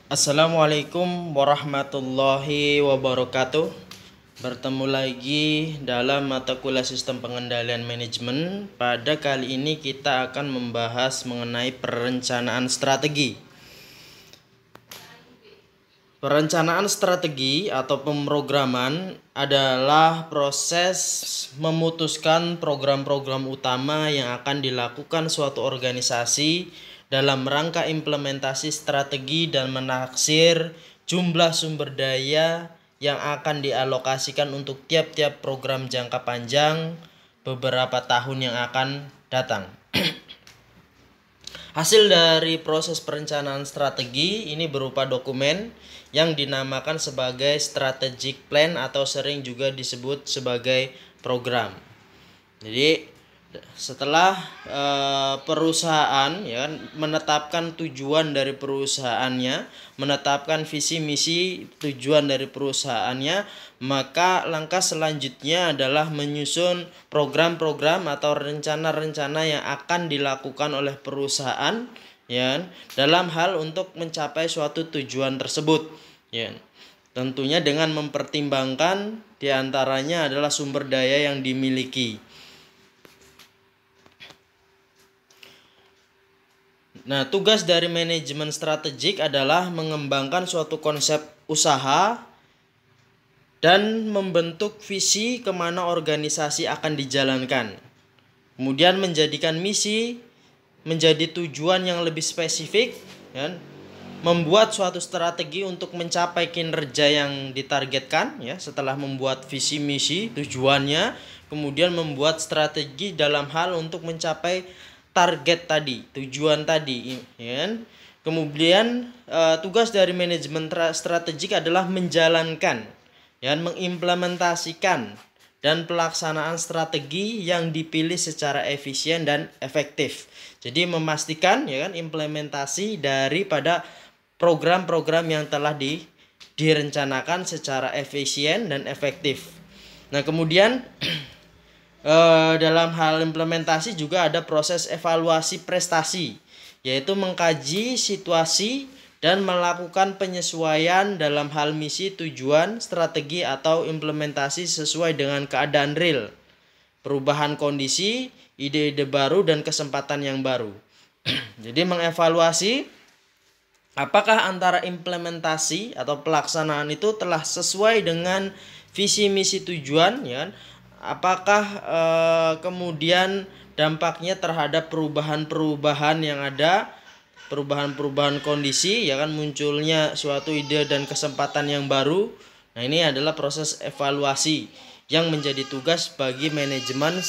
Assalamualaikum warahmatullahi wabarakatuh. Bertemu lagi dalam mata kuliah sistem pengendalian manajemen. Pada kali ini kita akan membahas mengenai perencanaan strategi. Perencanaan strategi atau pemrograman adalah proses memutuskan program-program utama yang akan dilakukan suatu organisasi dalam rangka implementasi strategi dan menaksir jumlah sumber daya yang akan dialokasikan untuk tiap-tiap program jangka panjang beberapa tahun yang akan datang. Hasil dari proses perencanaan strategi ini berupa dokumen yang dinamakan sebagai strategic plan atau sering juga disebut sebagai program. Jadi setelah perusahaan ya menetapkan tujuan dari perusahaannya, menetapkan visi misi tujuan dari perusahaannya, maka langkah selanjutnya adalah menyusun program-program atau rencana-rencana yang akan dilakukan oleh perusahaan ya dalam hal untuk mencapai suatu tujuan tersebut ya. Tentunya dengan mempertimbangkan diantaranya adalah sumber daya yang dimiliki. Nah, tugas dari manajemen strategik adalah mengembangkan suatu konsep usaha dan membentuk visi kemana organisasi akan dijalankan. Kemudian menjadikan misi menjadi tujuan yang lebih spesifik, ya, membuat suatu strategi untuk mencapai kinerja yang ditargetkan, ya, setelah membuat visi misi tujuannya, kemudian membuat strategi dalam hal untuk mencapai target tadi, tujuan tadi, ya. Kemudian tugas dari manajemen strategik adalah menjalankan, ya, mengimplementasikan dan pelaksanaan strategi yang dipilih secara efisien dan efektif. Jadi memastikan ya kan implementasi daripada program-program yang telah direncanakan secara efisien dan efektif. Nah, kemudian dalam hal implementasi juga ada proses evaluasi prestasi, yaitu mengkaji situasi dan melakukan penyesuaian dalam hal misi, tujuan, strategi atau implementasi sesuai dengan keadaan real, perubahan kondisi, ide-ide baru dan kesempatan yang baru. Jadi mengevaluasi apakah antara implementasi atau pelaksanaan itu telah sesuai dengan visi misi tujuan ya. Apakah kemudian dampaknya terhadap perubahan-perubahan yang ada, perubahan-perubahan kondisi ya kan, munculnya suatu ide dan kesempatan yang baru. Nah, ini adalah proses evaluasi yang menjadi tugas bagi manajemen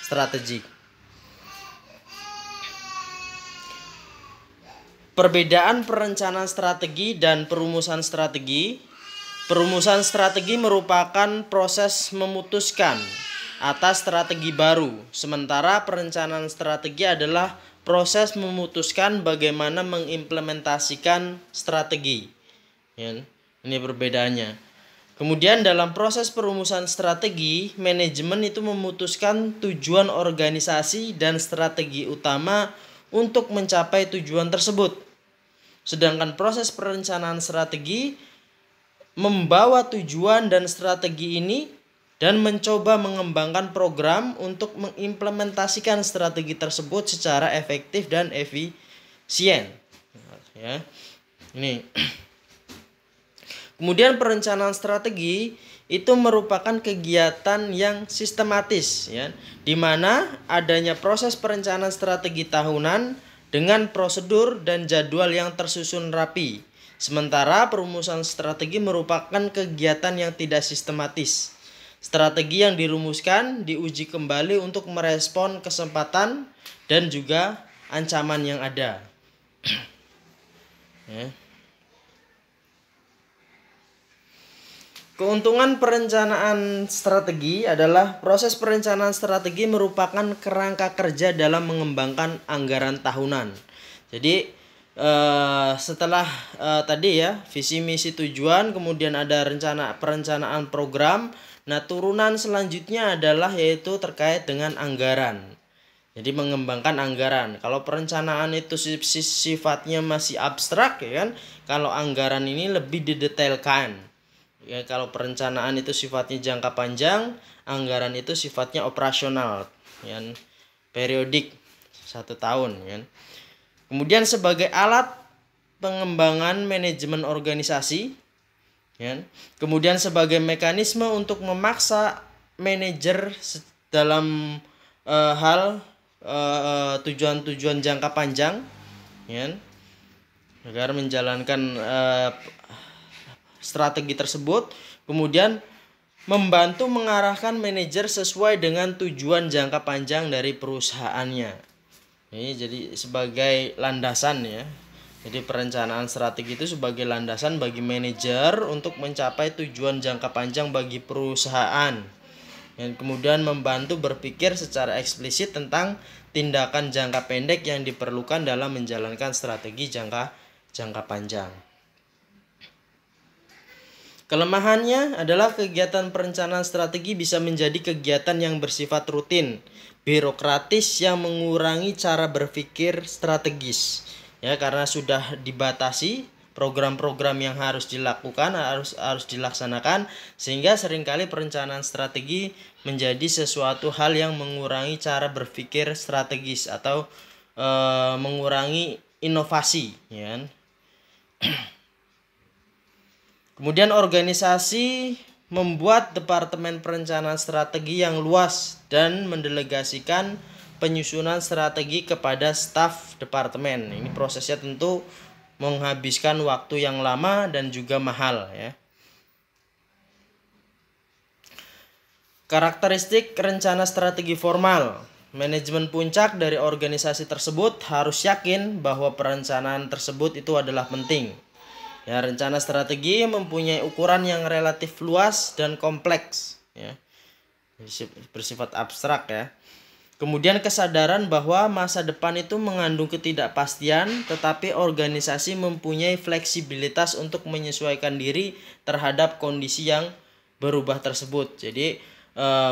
strategik. Perbedaan perencanaan strategi dan perumusan strategi. Perumusan strategi merupakan proses memutuskan atas strategi baru, sementara perencanaan strategi adalah proses memutuskan bagaimana mengimplementasikan strategi. Ya, ini perbedaannya. Kemudian dalam proses perumusan strategi, manajemen itu memutuskan tujuan organisasi dan strategi utama untuk mencapai tujuan tersebut. Sedangkan proses perencanaan strategi membawa tujuan dan strategi ini dan mencoba mengembangkan program untuk mengimplementasikan strategi tersebut secara efektif dan efisien. Ya. Ini. Kemudian perencanaan strategi itu merupakan kegiatan yang sistematis ya, di mana adanya proses perencanaan strategi tahunan dengan prosedur dan jadwal yang tersusun rapi. Sementara perumusan strategi merupakan kegiatan yang tidak sistematis. Strategi yang dirumuskan diuji kembali untuk merespon kesempatan dan juga ancaman yang ada. Ya. Keuntungan perencanaan strategi adalah proses perencanaan strategi merupakan kerangka kerja dalam mengembangkan anggaran tahunan. Jadi setelah tadi ya visi misi tujuan, kemudian ada perencanaan program. Nah, turunan selanjutnya adalah yaitu terkait dengan anggaran. Jadi mengembangkan anggaran. Kalau perencanaan itu sifatnya masih abstrak ya kan. Kalau anggaran ini lebih didetailkan. Ya, kalau perencanaan itu sifatnya jangka panjang, anggaran itu sifatnya operasional, ya, periodik 1 tahun. Ya. Kemudian sebagai alat pengembangan manajemen organisasi, ya. Kemudian sebagai mekanisme untuk memaksa manajer dalam hal tujuan-tujuan jangka panjang, ya, agar menjalankan strategi tersebut. Kemudian membantu mengarahkan manajer sesuai dengan tujuan jangka panjang dari perusahaannya. Ini jadi sebagai landasan ya. Jadi perencanaan strategi itu sebagai landasan bagi manajer untuk mencapai tujuan jangka panjang bagi perusahaan. Dan kemudian membantu berpikir secara eksplisit tentang tindakan jangka pendek yang diperlukan dalam menjalankan strategi jangka panjang. Kelemahannya adalah kegiatan perencanaan strategi bisa menjadi kegiatan yang bersifat rutin, birokratis yang mengurangi cara berpikir strategis. Ya, karena sudah dibatasi program-program yang harus dilakukan, harus dilaksanakan, sehingga seringkali perencanaan strategi menjadi sesuatu hal yang mengurangi cara berpikir strategis atau mengurangi inovasi, ya. Kemudian organisasi membuat departemen perencanaan strategi yang luas dan mendelegasikan penyusunan strategi kepada staf departemen. Ini prosesnya tentu menghabiskan waktu yang lama dan juga mahal ya. Karakteristik rencana strategi formal. Manajemen puncak dari organisasi tersebut harus yakin bahwa perencanaan tersebut itu adalah penting. Ya, rencana strategi mempunyai ukuran yang relatif luas dan kompleks ya. Bersifat abstrak ya. Kemudian kesadaran bahwa masa depan itu mengandung ketidakpastian, tetapi organisasi mempunyai fleksibilitas untuk menyesuaikan diri terhadap kondisi yang berubah tersebut. Jadi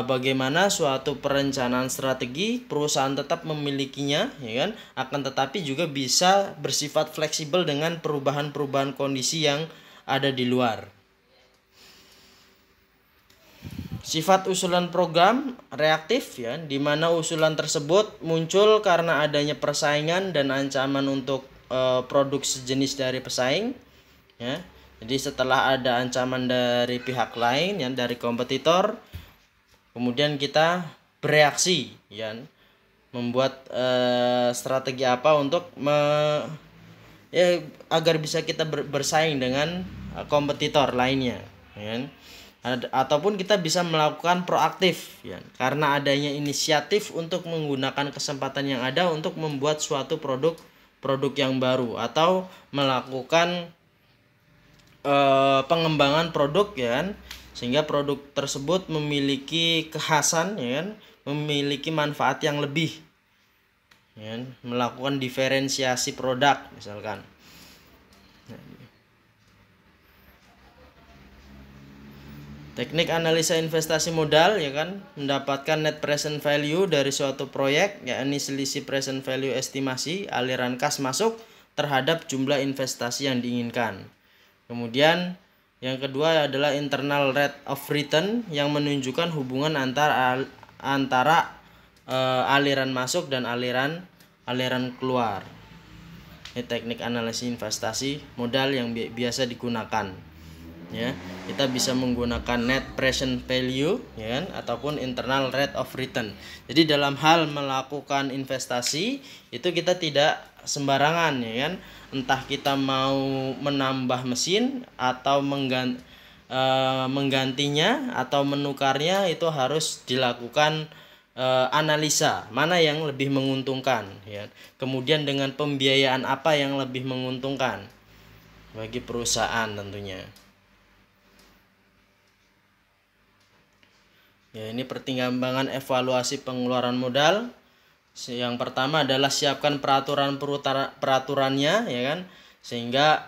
bagaimana suatu perencanaan strategi perusahaan tetap memilikinya, ya kan? Akan tetapi juga bisa bersifat fleksibel dengan perubahan-perubahan kondisi yang ada di luar. Sifat usulan program reaktif ya, di mana usulan tersebut muncul karena adanya persaingan dan ancaman untuk produk sejenis dari pesaing ya. Jadi setelah ada ancaman dari pihak lain ya, dari kompetitor, kemudian kita bereaksi ya, membuat strategi apa untuk agar bisa kita bersaing dengan kompetitor lainnya ya. Ataupun kita bisa melakukan proaktif ya, karena adanya inisiatif untuk menggunakan kesempatan yang ada untuk membuat suatu produk yang baru, atau melakukan pengembangan produk ya kan, sehingga produk tersebut memiliki kekhasan ya kan, memiliki manfaat yang lebih ya, melakukan diferensiasi produk misalkan. Teknik analisa investasi modal ya kan, mendapatkan net present value dari suatu proyek, yakni selisih present value estimasi aliran kas masuk terhadap jumlah investasi yang diinginkan. Kemudian yang kedua adalah internal rate of return yang menunjukkan hubungan antara aliran masuk dan aliran keluar. Ini teknik analisis investasi modal yang biasa digunakan. Ya, kita bisa menggunakan net present value ya kan, ataupun internal rate of return. Jadi dalam hal melakukan investasi itu kita tidak sembarangan ya kan, entah kita mau menambah mesin atau menggantinya atau menukarnya, itu harus dilakukan analisa mana yang lebih menguntungkan ya. Kemudian dengan pembiayaan apa yang lebih menguntungkan bagi perusahaan tentunya. Ya, ini pertimbangan evaluasi pengeluaran modal. Yang pertama adalah siapkan peraturannya ya kan, sehingga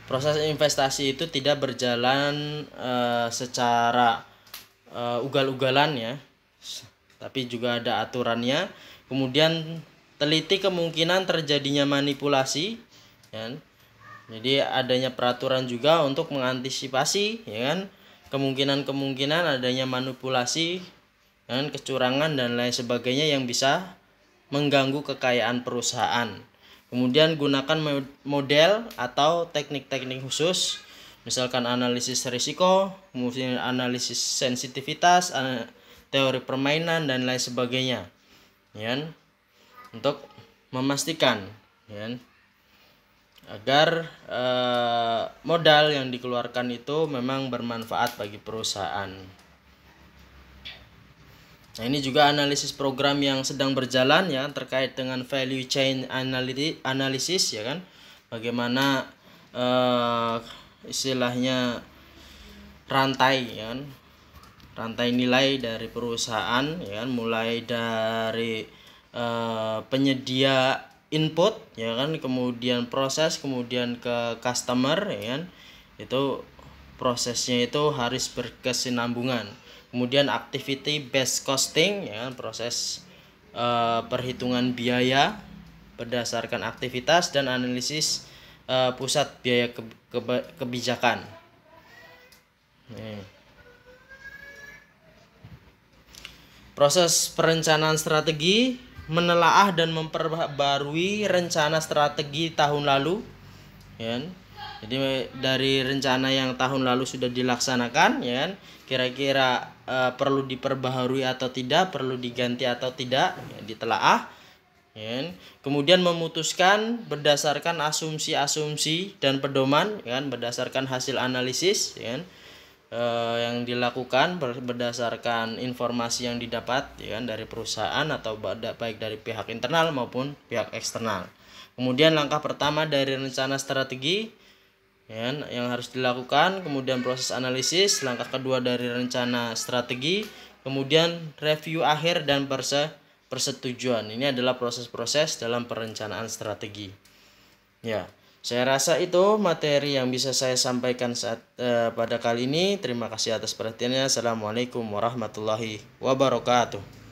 proses investasi itu tidak berjalan secara ugal-ugalan ya, tapi juga ada aturannya. Kemudian teliti kemungkinan terjadinya manipulasi, ya kan? Jadi adanya peraturan juga untuk mengantisipasi, ya kan, kemungkinan adanya manipulasi, ya kan, kecurangan dan lain sebagainya yang bisa mengganggu kekayaan perusahaan. Kemudian gunakan model atau teknik-teknik khusus, misalkan analisis risiko, kemudian analisis sensitivitas, teori permainan dan lain sebagainya, ya, untuk memastikan, ya, agar modal yang dikeluarkan itu memang bermanfaat bagi perusahaan. Nah, ini juga analisis program yang sedang berjalan, ya, terkait dengan value chain analysis, ya kan, bagaimana istilahnya rantai, ya kan, rantai nilai dari perusahaan, ya kan, mulai dari penyedia input, ya kan, kemudian proses, kemudian ke customer, ya kan, itu prosesnya itu harus berkesinambungan. Kemudian activity based costing, ya kan, proses perhitungan biaya berdasarkan aktivitas, dan analisis pusat biaya kebijakan. Proses perencanaan strategi, menelaah dan memperbarui rencana strategi tahun lalu, ya kan? Jadi dari rencana yang tahun lalu sudah dilaksanakan, ya kan, kira-kira perlu diperbaharui atau tidak, perlu diganti atau tidak, ya, ditelaah, ya kan? Kemudian memutuskan berdasarkan asumsi-asumsi dan pedoman, ya kan, berdasarkan hasil analisis, ya kan, yang dilakukan berdasarkan informasi yang didapat, ya kan, dari perusahaan atau baik dari pihak internal maupun pihak eksternal. Kemudian langkah pertama dari rencana strategi, ya kan, yang harus dilakukan, kemudian proses analisis, langkah kedua dari rencana strategi, kemudian review akhir dan persetujuan. Ini adalah proses-proses dalam perencanaan strategi. Ya, saya rasa itu materi yang bisa saya sampaikan pada kali ini. Terima kasih atas perhatiannya. Assalamualaikum warahmatullahi wabarakatuh.